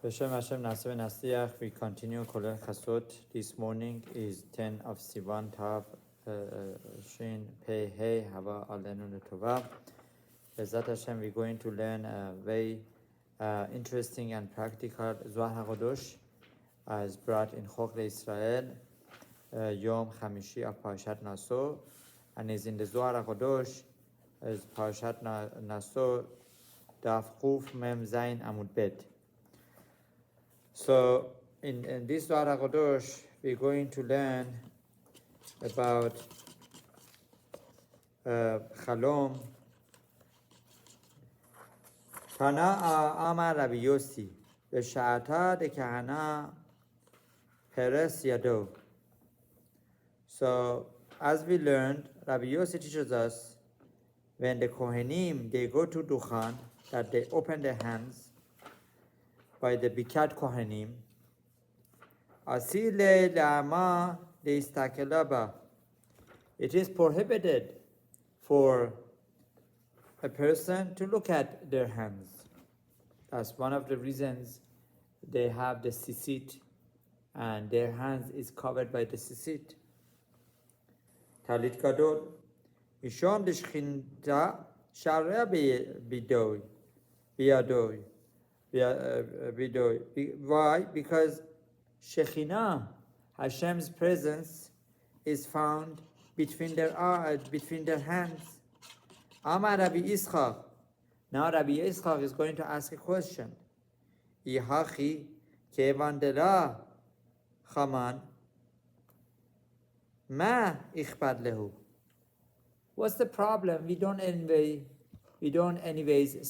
Beshem Hashem Naseh Nasiach. We continue Kolel Chasot. This morning is 10 of Sivan Tav Shin Pei Hey Hava Alenu Letova. Bezat Hashem, we're going to learn a very interesting and practical Zohar HaKadosh as brought in Chok Israel Yom Chamishi of Parashat Naso, and is in the Zohar HaKadosh as Parashat Naso Daf Chuf Mem Zayin Amud Bet. So in this Zohar HaKadosh, we're going to learn about Chalom. Tana Amar Rabbi Yossi B'sha'ata de Kahana Peres Yado. So as we learned, Rabbi Yossi teaches us when the Kohanim, they go to Dukhan, that they open their hands by the Birkat Kohanim. Asile lama leistakelaba. It is prohibited for a person to look at their hands. That's one of the reasons they have the sisit, and their hands is covered by the sisit. Talit gadol. Mishom deshchinta shara bidoi, biadoi. Why? Because Shekhinah, Hashem's presence, is found between their hands. Amar Rabbi Yitzchak. Now Rabbi Yitzchak is going to ask a question. Ihachi kevandela chaman ma ichbad lehu. What's the problem? We don't anyways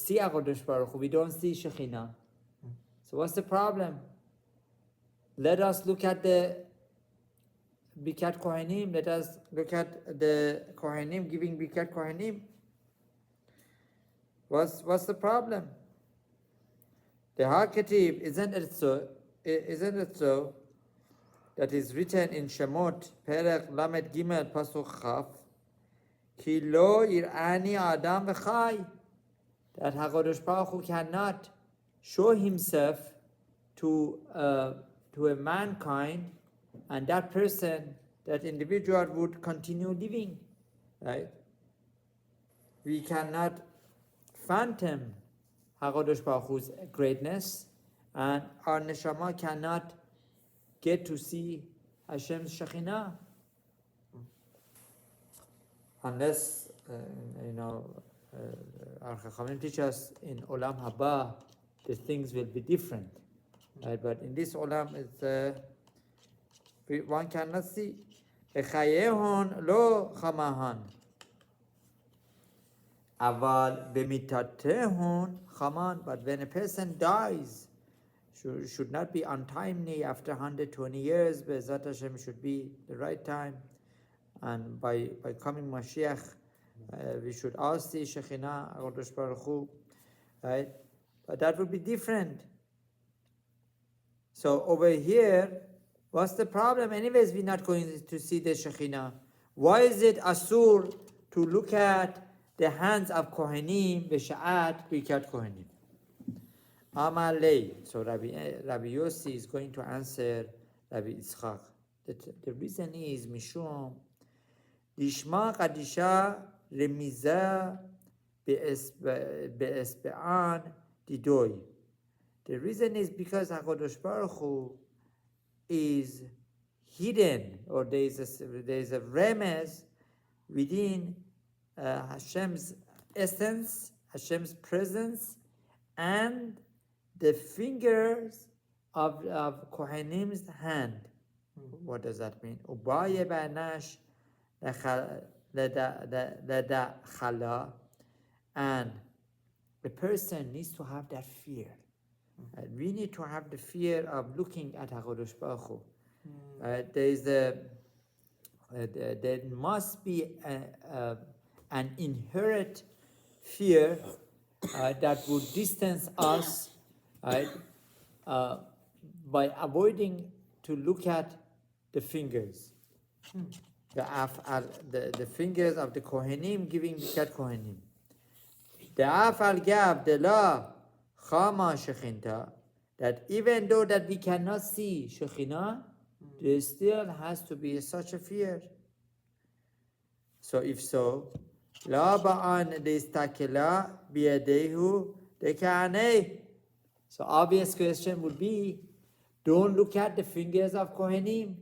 see HaKadosh Baruch Hu. We don't see Shekhinah. So what's the problem? Let us look at the Birkat Kohanim. Let us look at the Kohanim giving Birkat Kohanim. What's the problem? The Haketib, isn't it so? That is written in Shemot, Perek Lamed Gimel Pasuk Chaf, Ki lo ir'ani Adam v'chai, that HaKadosh Baruch Hu cannot show himself to a mankind, and that person, that individual would continue living, right? We cannot fathom HaKadosh Baruch Hu's greatness, and our neshama cannot get to see Hashem's Shekhinah. Unless, our Chachamim teach us in Olam Haba, the things will be different. Right? But in this Olam, one cannot see. Echayehon lo chamahan. Aval bemitatehon chaman. But when a person dies, should not be untimely after 120 years. Be'ezat Hashem should be the right time. And by coming Mashiach, we should all see Shekhinah, HaKadosh Baruch Hu, right? But that would be different. So over here, what's the problem? Anyways, we're not going to see the Shekhinah. Why is it asur to look at the hands of Kohanim, B'sha'at, Birkat Kohanim? Amalei. So Rabbi Yossi is going to answer Rabbi Yitzchak. The reason is, Mishum, Lishma Kadisha Remiza Be'esbe'an Didoy. The reason is because HaKadosh Baruch Hu is hidden, or there is a remez within Hashem's essence, Hashem's presence, and the fingers of Kohanim's hand. What does that mean? Ubaye ba'nash leda chala, and the person needs to have that fear. We need to have the fear of looking at HaKadosh Baruch Hu. There must be an inherent fear that would distance us by avoiding to look at the fingers. The fingers of the Kohanim giving Birkat Kohanim. The Af al Gav de la Chama Shechinta, that even though that we cannot see Shekhinah, there still has to be such a fear. So if so, La ba'an destakela biyadehu dekane. So obvious question would be, don't look at the fingers of Kohanim.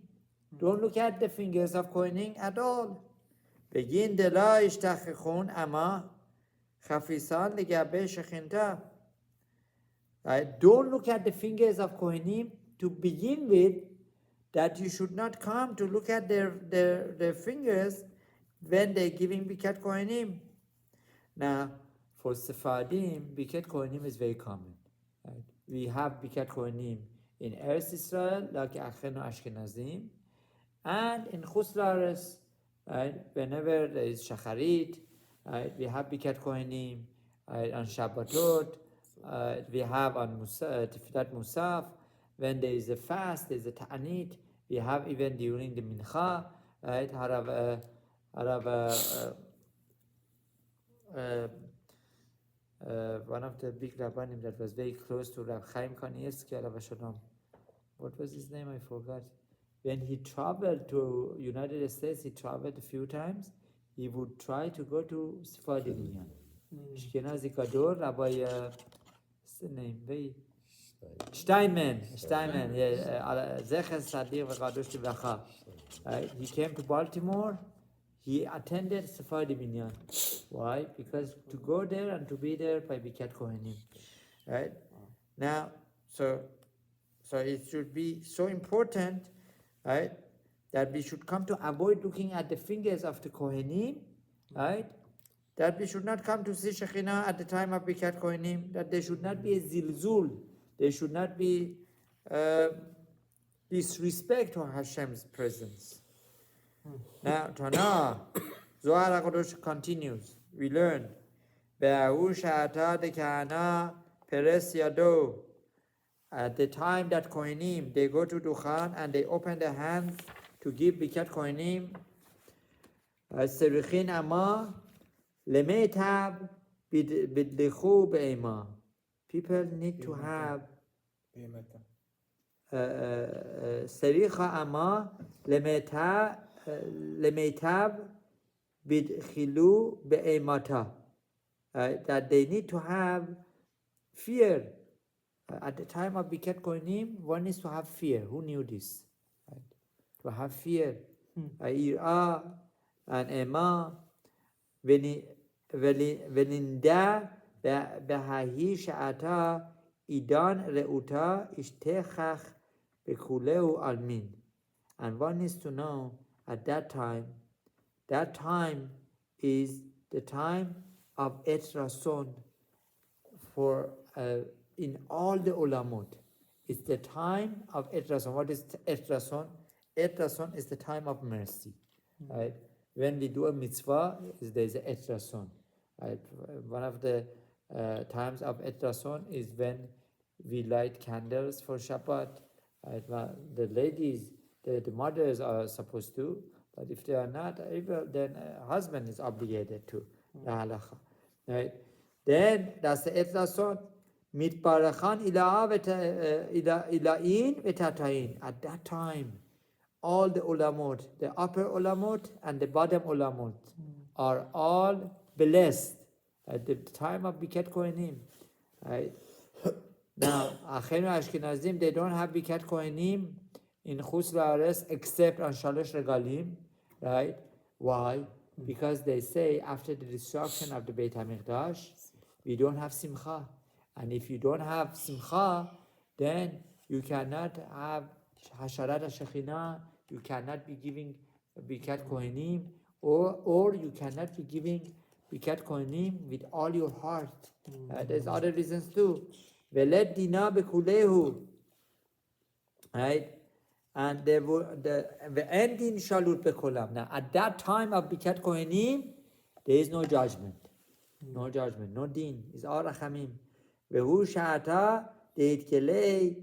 Don't look at the fingers of Kohanim at all. Begin de la ishtachichun ama chafisan legabe shechinta. Right? Don't look at the fingers of Kohanim to begin with, that you should not come to look at their fingers when they're giving Birkat Kohanim. Now, for Sephardim, Birkat Kohanim is very common. Right? We have Birkat Kohanim in Eretz Israel, like Achenu Ashkenazim, and in Chutz La'aretz, right? Whenever there is Shacharit, right? We have Birkat Kohanim, right? On Shabbatot, we have on Tefillat Musaf. When there is a fast, there is a Ta'anit. We have even during the Mincha, right? One of the big Rabbanim that was very close to Rab Chaim Kanievsky, alav shalom. What was his name? I forgot. When he traveled to United States, he traveled a few times. He would try to go to Sephardi Minyan. Ashkenazi Gadol, Rabbi, what's the name? Steinman, yeah, Zecher Sadiq v'Kadosh Livracha. He came to Baltimore. He attended Sephardi Minyan. Why? Because to go there and to be there by Birkat Kohanim. Right? Now, so it should be so important, right, that we should come to avoid looking at the fingers of the Kohanim, right? That we should not come to see Shekhinah at the time of Birkat Kohanim, that there should not be a zilzul, there should not be disrespect for Hashem's presence. Now, Tana, Zohar HaKadosh continues. We learn, Be'ahu sha'ata dekana peres yado. At the time that Kohanim, they go to Duchan and they open their hands to give Birkat Kohanim, Serichin ama lemetab bidlechu be'ema. People need to have Sericha ama lemetab bidchilu be'emata. That they need to have fear. At the time of Birkat Kohanim, one is to have fear. Who knew this? Right? To have fear. Ira and ema velinda behahi sha'ata idan reuta ishtechach bekuleu almin. And one is to know at that time is the time of etrason for in all the ulamot. It's the time of etrason. What is etrason? Etrason is the time of mercy. Right? When we do a mitzvah, there is a etrason. Right? One of the times of etrason is when we light candles for Shabbat. Right? The ladies, the mothers are supposed to, but if they are not able, then a husband is obligated to. The halacha. Right? Then that's the etrason. Mitparachan ila'in v'tatayin. At that time, all the ulamot, the upper ulamot and the bottom ulamot, are all blessed at the time of Birkat Kohanim. Right? Now, Achenu Ashkenazim, they don't have Birkat Kohanim in Chutz La'aretz except on Shalosh Regalim. Right? Why? Because they say after the destruction of the Beit HaMikdash, we don't have Simcha. And if you don't have Simcha, then you cannot have Hasharat HaShekhinah, you cannot be giving Birkat Kohanim, or you cannot be giving Birkat Kohanim with all your heart. There's other reasons too. Velet dina bekulehu. Right? And there were the ending shalut bekolam. Now, at that time of Birkat Kohanim, there is no judgment. No judgment, no din. It's all rachamim. Vehu sha'ata deitkelei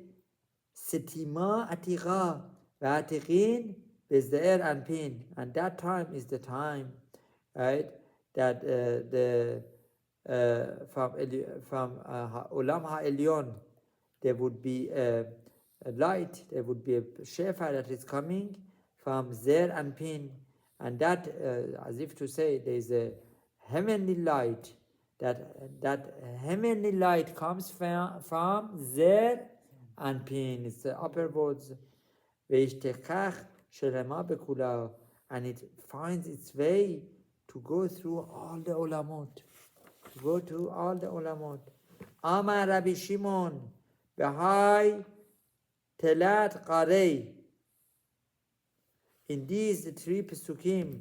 setima aticha v'atikin bezde'er anpin. And that time is the time, right, that from Olam HaElyon, there would be a light, there would be a shefa that is coming from Zer and Pin, and that, as if to say, there is a heavenly light. That heavenly light comes from Zer and Pin. It's the upper words, Veishtekach Shelema Bekula, and it finds its way to go through all the olamot. Amar Rabbi Shimon, Behai Telat Qarei. In these three pesukim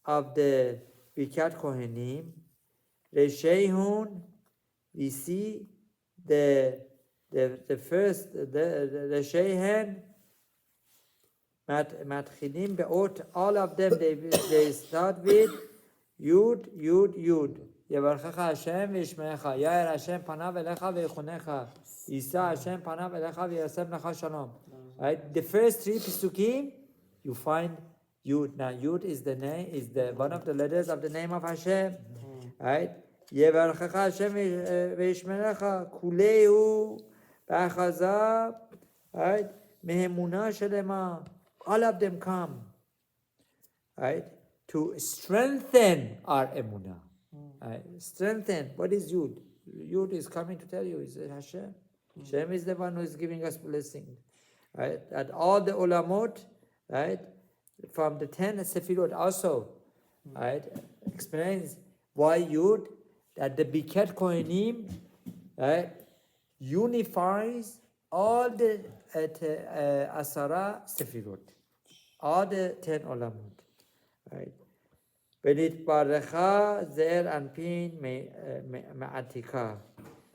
of the Birkat Kohanim, Reshehun, we see the first, the Reshehen, Matchilim Be'ot, all of them, they start with Yud, Yud, Yud. Yevarchecha Hashem v'yishmerecha. Yair Hashem panav elecha v'yichunecha. Yisa Hashem panav elecha v'yasem lecha shalom. Right? The first three pesukim, you find Yud. Now Yud is the name, is the one of the letters of the name of Hashem. Right? Yevarchecha Hashem v'yishmerecha. Kulehu b'achazav. Right? Mehemuna shelema. All of them come. Right? To strengthen our emunah. Strengthen. What is Yud? Yud is coming to tell you, is Hashem. Hashem is the one who is giving us blessing. Right? At all the olamot, right? From the 10 Sefirot also, right? Explains why Yud, that the Birkat Kohanim, right? Unifies all the Asara Sefirot, all the 10 olamot, right? Benit Barecha Zer and Pin Ma'atika,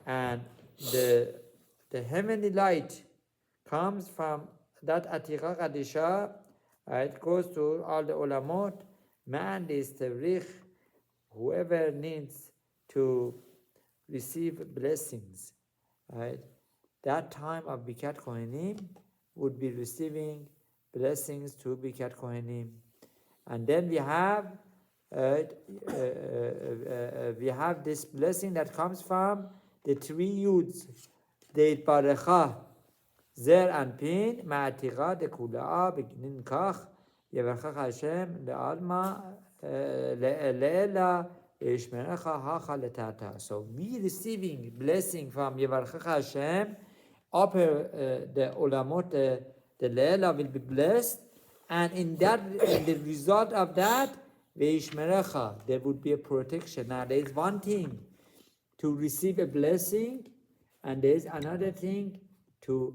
and the heavenly light comes from that Atika Kadisha. It goes to all the olamot. Man is Tavrich, whoever needs to receive blessings. Right? That time of Birkat Kohanim would be receiving blessings to Birkat Kohanim, and then we have this blessing that comes from the three Yuds, the Barecha, Zer and Pin, Ma'atiqa, the Kula'a, Beginin Kach, Yevarchach Hashem, the Alma, Le'ela, Ishmerecha, Hacha, Letata. So we receiving blessing from Yevarchach Hashem, upper the Olamot, the Le'ela will be blessed, and in the result of that, Veishmerecha, there would be a protection. Now there is one thing to receive a blessing, and there is another thing to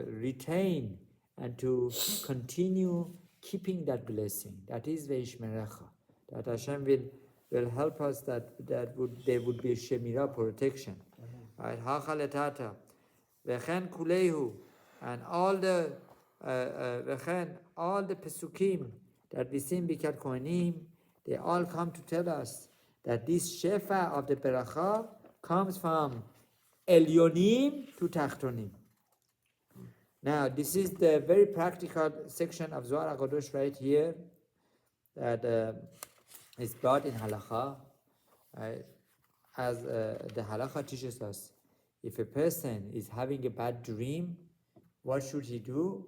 retain and to continue keeping that blessing. That is Veishmerecha. That Hashem will help us. There would be a Shemira, protection. Right? Hacha letata, vechen kulehu, and all the pesukim that we see in Birkat Kohanim, they all come to tell us that this shefa of the beracha comes from Elyonim to Tachtonim. Now, this is the very practical section of Zohar HaKadosh right here that is brought in Halacha. Right? As the Halacha teaches us, if a person is having a bad dream, what should he do?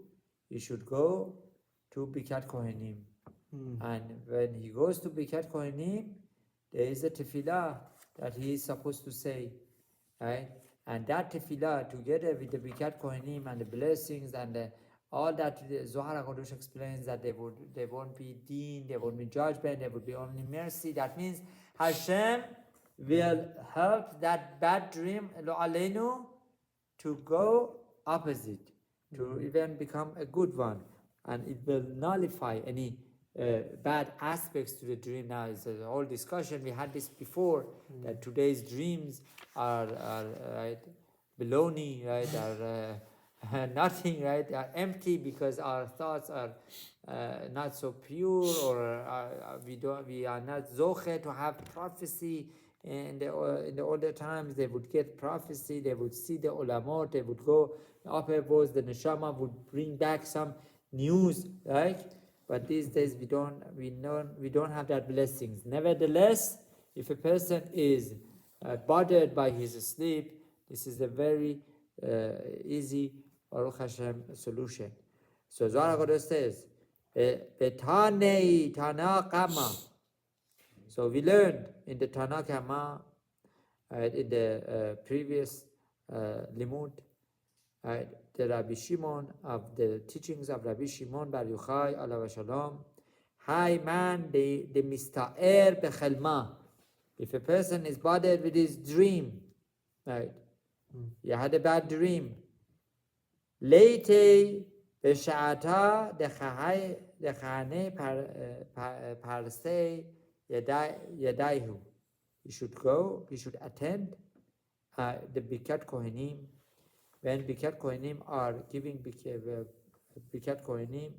He should go to Birkat Kohanim. And when he goes to Birkat Kohanim, there is a tefillah that he is supposed to say, right? And that tefillah, together with the Birkat Kohanim and the blessings and all that, the Zohar HaKadosh explains that there won't be deen, there won't be judgment, there would be only mercy. That means Hashem will help that bad dream, lo aleinu, to go opposite, to even become a good one, and it will nullify any bad aspects to the dream. Now it's a whole discussion. We had this before, that today's dreams are right, baloney, right, are nothing, right, are empty because our thoughts are not so pure, or we are not zoche to have prophecy. In the older times, they would get prophecy, they would see the olamot, they would go upwards, the neshama would bring back some news, right? But these days we don't have that blessings. Nevertheless, if a person is bothered by his sleep, This is a very easy Baruch Hashem solution. So Zohar HaKadosh says, Betanei Tana Kama. So we learned in the Tana Kama, in the previous limud, the Rabbi Shimon, of the teachings of Rabbi Shimon Bar Yochai alav shalom. Hi man, the mista'er bechelma. If a person is bothered with his dream, right? You had a bad dream. Late b'sha'ata dechane parsei yadaihu. You should go. You should attend the Birkat Kohanim. When Birkat Kohanim are giving Birkat Kohanim,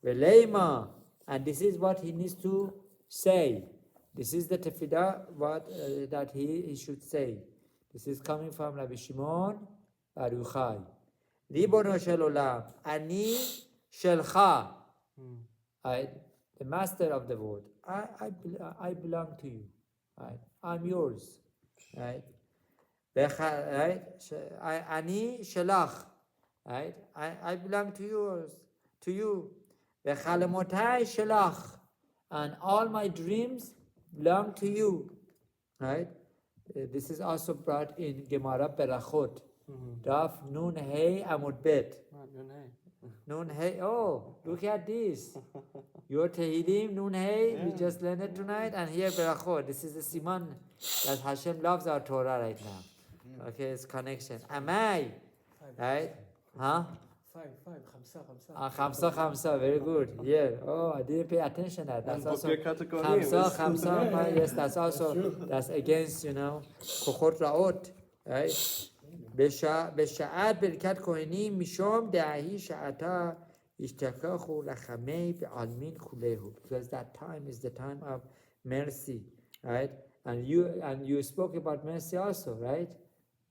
Veleima, and this is what he needs to say. This is the tefillah that he should say. This is coming from Rabbi Shimon Bar Yochai. Ribono shel olam, ani shelcha. The master of the world. I belong to you. Right? I'm yours. Right? Right? Ani shelach. Right? I belong to yours. To you. V'chalamotai shelach. And all my dreams belong to you. Right? This is also brought in Gemara Berachot. Daf Nun Hey Amud Bet. Nun Hey. Oh, look at this. Your Tehillim Nun Hey. We just learned it tonight. And here Berachot. This is the siman that Hashem loves our Torah right now. Okay, it's connection. Amai. Right? Huh? Khamsa, very good. Yeah. Oh, I didn't pay attention to that. That's also Khamsa. Yes, that's also that's against Kochot Raot, right? B'sha'at Birkat Kohanim mishom de'ahi sha'ata ishtakachu lachamei be'almin kulehu, because that time is the time of mercy, right? And you spoke about mercy also, right?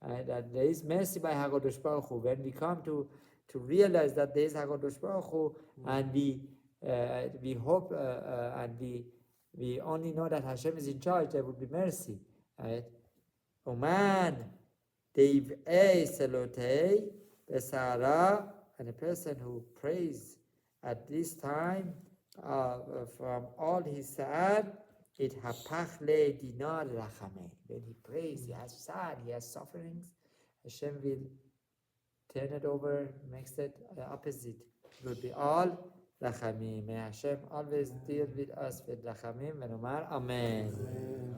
That there is mercy by HaKadosh Baruch Hu. When we come to realize that there is HaKadosh Baruch Hu, and we hope and we only know that Hashem is in charge, there will be mercy, right? Oman Deiv'ei Selotei Besara, and a person who prays at this time from all his sad, it hapach le dinar rachamei. When he prays, he has sad, he has sufferings, Hashem will turn it over, makes it opposite. It will be all rachamim. May Hashem always deal with us with rachamim. Amen.